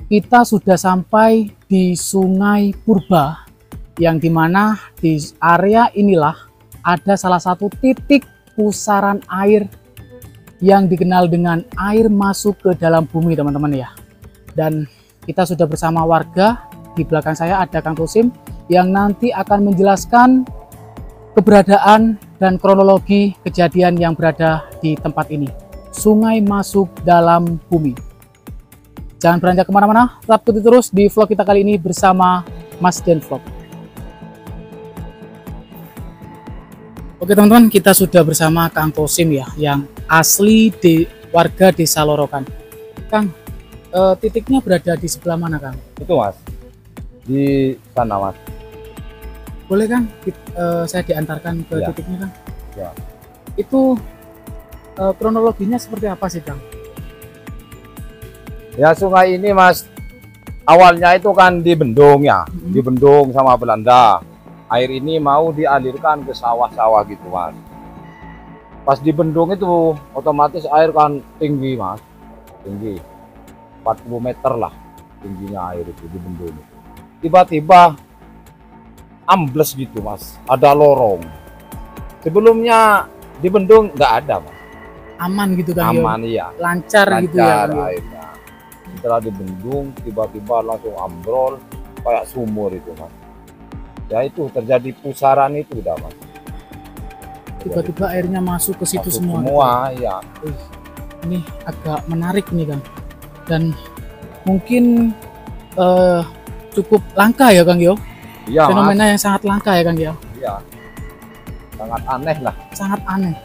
Kita sudah sampai di Sungai Purba, yang dimana di area inilah ada salah satu titik pusaran air yang dikenal dengan air masuk ke dalam bumi, teman-teman ya. Dan kita sudah bersama warga. Di belakang saya ada Kang Tosim yang nanti akan menjelaskan keberadaan dan kronologi kejadian yang berada di tempat ini. Sungai masuk dalam bumi. Jangan beranjak kemana-mana, tetap ikuti terus di vlog kita kali ini bersama Mas Den Vlog. Oke teman-teman, kita sudah bersama Kang Tosim ya, yang asli warga Desa Lorokan. Kang, titiknya berada di sebelah mana Kang? Itu Mas, di sana Mas. Boleh Kang, saya diantarkan ke Ya. titiknya Kang? Ya. Itu kronologinya seperti apa sih Kang? Ya sungai ini Mas, awalnya itu kan dibendung ya, dibendung sama Belanda. Air ini mau dialirkan ke sawah-sawah gitu Mas. Pas dibendung itu otomatis air kan tinggi Mas, tinggi 40 meter lah tingginya air itu di bendung. Tiba-tiba ambles gitu Mas, ada lorong. Sebelumnya di bendung nggak ada Mas. Aman gitu Kang? Aman iya. Lancar gitu ya Kang? Airnya. Setelah dibendung tiba-tiba langsung ambrol kayak sumur itu Mas. Ya itu terjadi pusaran itu udah Mas. Tiba-tiba airnya masuk ke situ semua. Ya. Ini agak menarik nih Kang, dan mungkin cukup langka ya Kang Yo. Iya, Fenomena Mas. yang sangat langka ya Kang Yo. Iya. Sangat aneh lah. Sangat aneh.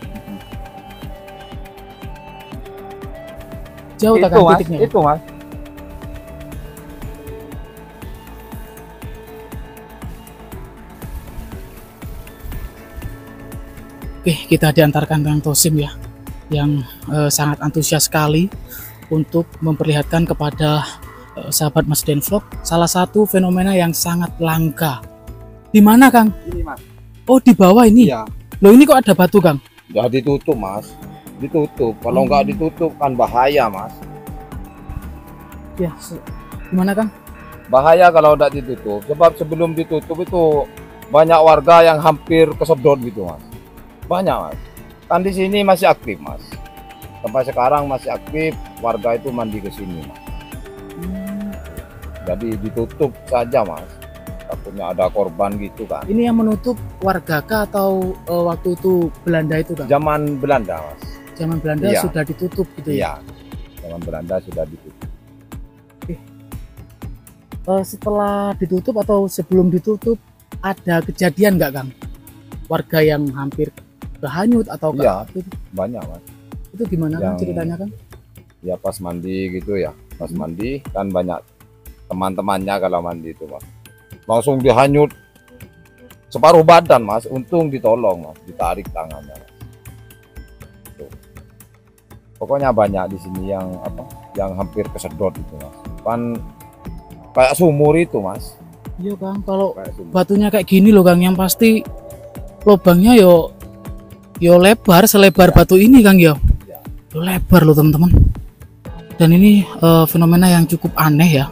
Jauh tak Itu Kang Mas, titiknya? itu Mas. Oke, kita diantarkan Kang Tosim ya, yang sangat antusias sekali untuk memperlihatkan kepada sahabat Mas Den Vlog salah satu fenomena yang sangat langka. Di mana Kang? Ini Mas. Oh di bawah ini. Iya. Loh ini kok ada batu Kang? Ya ditutup Mas. Ditutup. Kalau nggak ditutup kan bahaya Mas. Ya, gimana Kang? Bahaya kalau nggak ditutup. Sebab sebelum ditutup itu banyak warga yang hampir kesedot gitu Mas. Banyak Mas. Kan di sini masih aktif Mas. Sampai sekarang masih aktif, warga itu mandi ke sini Mas. Jadi ditutup saja Mas. Takutnya ada korban gitu kan. Ini yang menutup warga kah atau waktu itu Belanda itu Kang? Zaman Belanda Mas. Zaman Belanda Iya. sudah ditutup gitu ya? Iya. Zaman Belanda sudah ditutup. Setelah ditutup atau sebelum ditutup ada kejadian nggak Kang? Warga yang hampir kehanyut atau Iya. itu, Banyak Mas. itu gimana Kang Yang- ceritanya Kang? Ya pas mandi gitu ya. Pas mandi kan banyak teman-temannya kalau mandi itu Mas. Langsung dihanyut separuh badan Mas. Untung ditolong Mas, ditarik tangannya Mas. Tuh. Pokoknya banyak di sini yang yang hampir kesedot itu Mas. Kan kayak sumur itu Mas. Iya Kang, kalau Kayak sumur. batunya kayak gini loh Kang, yang pasti lubangnya yo lebar selebar batu ini Kang yo. Ya. Yo lebar loh teman-teman. Dan ini fenomena yang cukup aneh ya.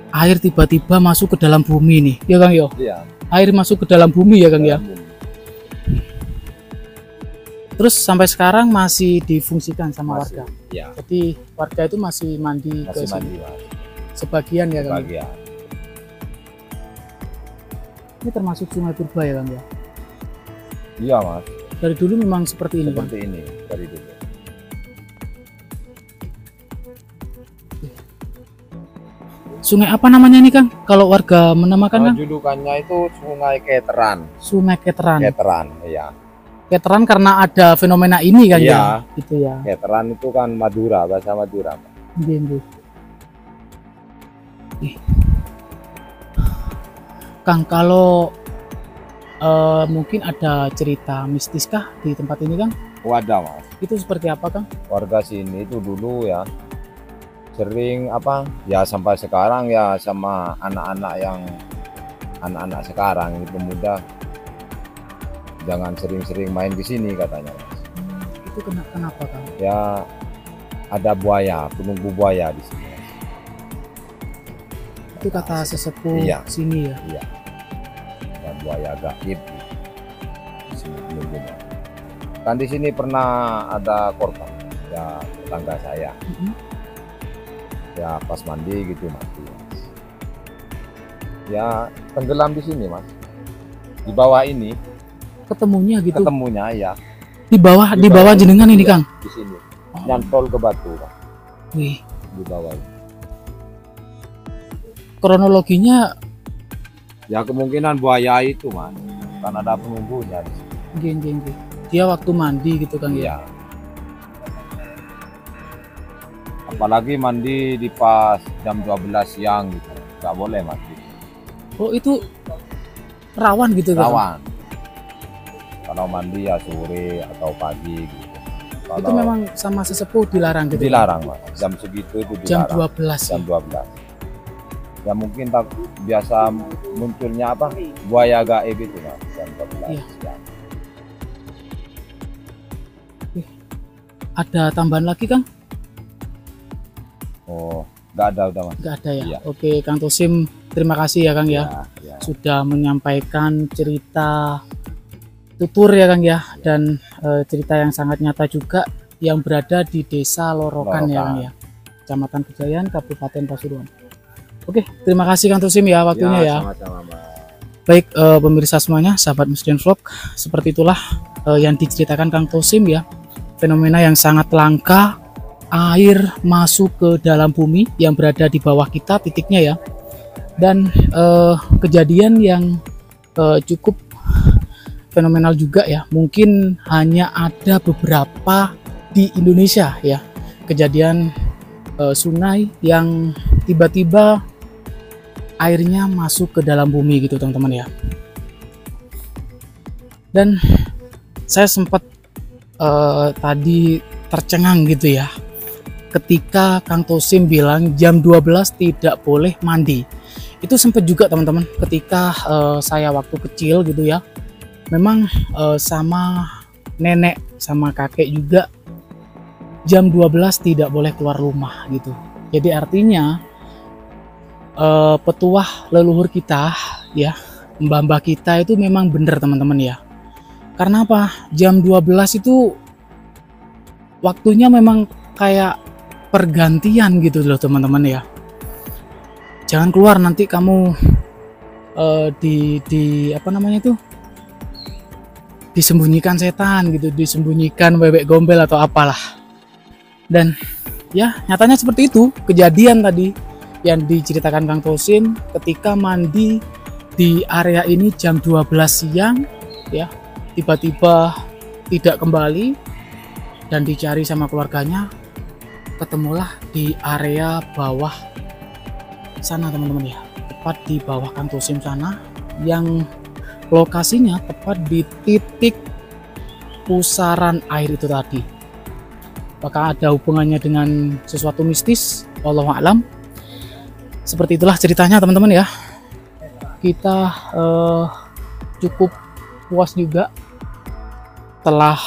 Air tiba-tiba masuk ke dalam bumi nih, ya Kang yo. Iya. Air masuk ke dalam bumi ya Kang ya. Dalam bumi. Terus sampai sekarang masih difungsikan sama Masih. warga. Ya. Jadi warga itu masih mandi Masih ke mandi sini. Mas. Sebagian ya Kang. Bagian. Ini termasuk Sungai Purba ya Kang ya. Iya Mas. Dari dulu memang seperti ini Kang. Seperti ini dari dulu. Sungai apa namanya nih Kang? Kalau warga menamakan Kang? Julukannya itu Sungai Keteran. Sungai Keteran. Keteran, iya. Keteran karena ada fenomena ini kan Iya. ya? Gitu ya. Keteran itu kan Madura, bahasa Madura. Nggih, nggih. Ih. Kang, kalau mungkin ada cerita mistis kah di tempat ini Kang? Wadah Mas. Itu seperti apa Kang? Warga sini itu dulu ya sering ya sampai sekarang ya sama anak-anak sekarang ini pemuda jangan sering-sering main di sini katanya Mas. Itu kenapa Kang? Ya ada buaya, penunggu buaya di sini Mas. Itu kata sesepuh Iya. sini ya. Iya. Dan buaya gaib di sini penunggunya. Kan di sini pernah ada korban ya, tetangga saya. Ya pas mandi gitu mati, Mas. Ya tenggelam di sini, Mas. Di bawah ini Ketemunya gitu. ketemunya ya Di bawah jenengan ini, iya, Kang. di sini nyantol ke batu, Pak. Wih, Di bawah ini. kronologinya Ya kemungkinan buaya itu, Mas. Kan ada penunggunya di sini. gini. Dia waktu mandi gitu, Kang ya. Iya. Apalagi mandi di pas jam 12 siang gitu. Nggak boleh mandi. Oh, itu rawan gitu, Kang? Rawan. Kalau mandi ya sore atau pagi gitu. Kalau Itu memang sama sesepuh dilarang gitu. dilarang, Mas. Jam segitu itu Jam dilarang. 12 Jam ya. 12. Ya mungkin tak biasa munculnya apa? Buaya gaib itu, Mas. Jam 12 Iya. siang. Ada tambahan lagi, Kang? Oh, nggak ada udah, Mas. Nggak ada ya? Iya. Oke, Kang Tosim, terima kasih ya, Kang ya. Ya. Sudah menyampaikan cerita tutur ya, Kang ya. Dan cerita yang sangat nyata juga yang berada di Desa Lorokan ya, Kang ya. Kecamatan Kejayaan, Kabupaten Pasuruan. Oke, terima kasih Kang Tosim ya waktunya ya. Sama-sama, Mas. Baik, pemirsa semuanya, sahabat Musdin Vlog, seperti itulah yang diceritakan Kang Tosim ya. Fenomena yang sangat langka, air masuk ke dalam bumi yang berada di bawah kita titiknya ya. Dan kejadian yang cukup fenomenal juga ya. Mungkin hanya ada beberapa di Indonesia ya. Kejadian sungai yang tiba-tiba airnya masuk ke dalam bumi gitu teman-teman ya. Dan saya sempat tadi tercengang gitu ya ketika Kang Tosim bilang jam 12 tidak boleh mandi. Itu sempat juga teman-teman ketika saya waktu kecil gitu ya, memang sama nenek sama kakek juga jam 12 tidak boleh keluar rumah gitu. Jadi artinya petuah leluhur kita ya, mbah-mbah kita itu memang benar teman-teman ya. Karena apa? Jam 12 itu waktunya memang kayak pergantian gitu loh teman-teman ya. Jangan keluar nanti kamu di apa namanya itu? Disembunyikan setan gitu, disembunyikan bebek gombel atau apalah. Dan ya nyatanya seperti itu kejadian tadi yang diceritakan Kang Tosim ketika mandi di area ini jam 12 siang ya. Tiba-tiba tidak kembali dan dicari sama keluarganya, ketemulah di area bawah sana teman-teman ya, tepat di bawah Kang Tosim sana yang lokasinya tepat di titik pusaran air itu tadi. Apakah ada hubungannya dengan sesuatu mistis? Wallahu a'lam. Seperti itulah ceritanya teman-teman ya. Kita cukup puas juga telah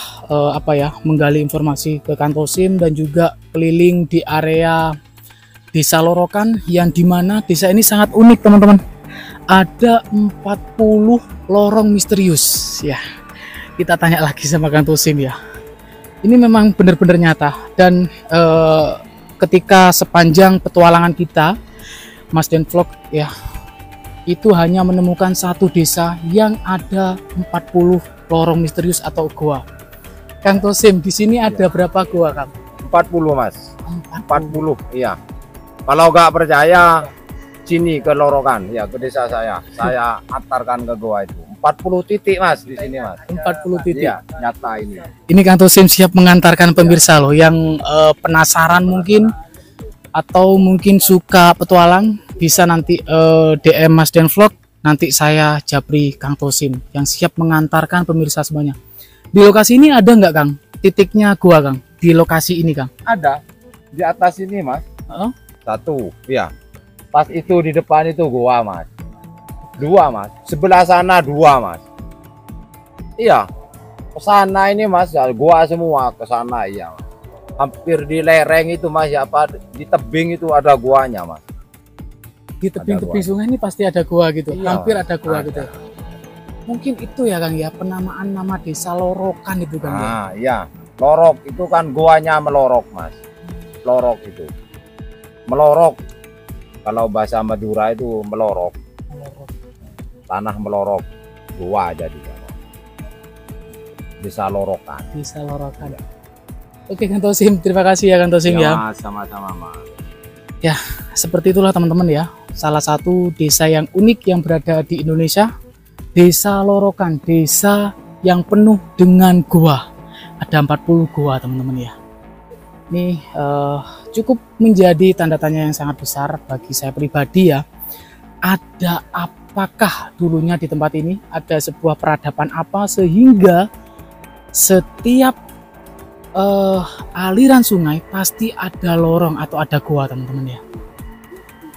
menggali informasi ke Kang Tosim dan juga keliling di area Desa Lorokan yang dimana desa ini sangat unik teman-teman. Ada 40 lorong misterius ya. Kita tanya lagi sama Kang Tosim ya. Ini memang benar-benar nyata dan ketika sepanjang petualangan kita Musdin Vlog ya, itu hanya menemukan satu desa yang ada 40 lorong misterius atau goa. Kang Tosim, di sini ada berapa goa, Kang? 40, Mas. 40, iya. Kalau nggak percaya, sini ke Lorokan, ya ke desa saya. Saya antarkan ke goa itu. 40 titik, Mas, di sini, Mas. 40 titik. Iya, nyata ini. Ini Kang Tosim siap mengantarkan pemirsa loh yang penasaran mungkin atau mungkin suka petualang, bisa nanti DM Musdin Vlog, nanti saya japri Kang Tosim yang siap mengantarkan pemirsa semuanya. Di lokasi ini ada nggak Kang titiknya gua Kang? Di lokasi ini Kang? Ada di atas ini, Mas. Oh? Satu, ya. Pas itu di depan itu gua, Mas. Dua, Mas. Sebelah sana dua, Mas. Iya. Ke sana ini, Mas, ya, gua semua ke sana, iya. Hampir di lereng itu, Mas, ya, apa di tebing itu ada guanya, Mas. di tebing-tebing sungai ini pasti ada gua gitu, Iya, hampir ada gua ada. gitu. Mungkin itu ya Kang ya, penamaan nama desa Lorokan itu kan ya. Nah, iya. Lorok itu kan goanya melorok, Mas. Lorok itu. Melorok. Kalau bahasa Madura itu melorok. Tanah melorok. Gua jadi Desa Lorokan. Desa Lorokan. Oke Kang Tosim, terima kasih ya Kang Tosim ya. Mas, sama-sama, Mas. Ya, seperti itulah teman-teman ya. Salah satu desa yang unik yang berada di Indonesia, Desa Lorokan, desa yang penuh dengan gua. Ada 40 gua teman-teman ya. Ini cukup menjadi tanda tanya yang sangat besar bagi saya pribadi ya. Ada apakah dulunya di tempat ini ada sebuah peradaban apa sehingga setiap aliran sungai pasti ada lorong atau ada gua teman-teman ya.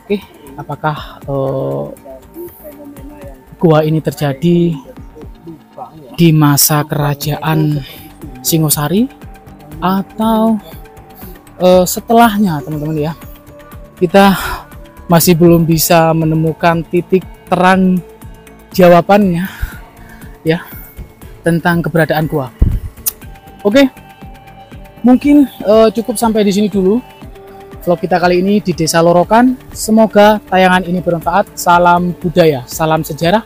Oke, apakah gua ini terjadi di masa kerajaan Singosari atau setelahnya teman-teman ya. Kita masih belum bisa menemukan titik terang jawabannya ya tentang keberadaan gua. Oke, mungkin cukup sampai di sini dulu vlog kita kali ini di Desa Lorokan. Semoga tayangan ini bermanfaat. Salam budaya, salam sejarah.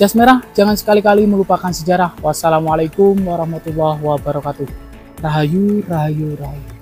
Jas merah, jangan sekali-kali melupakan sejarah. Wassalamualaikum warahmatullahi wabarakatuh. Rahayu, rahayu, rahayu.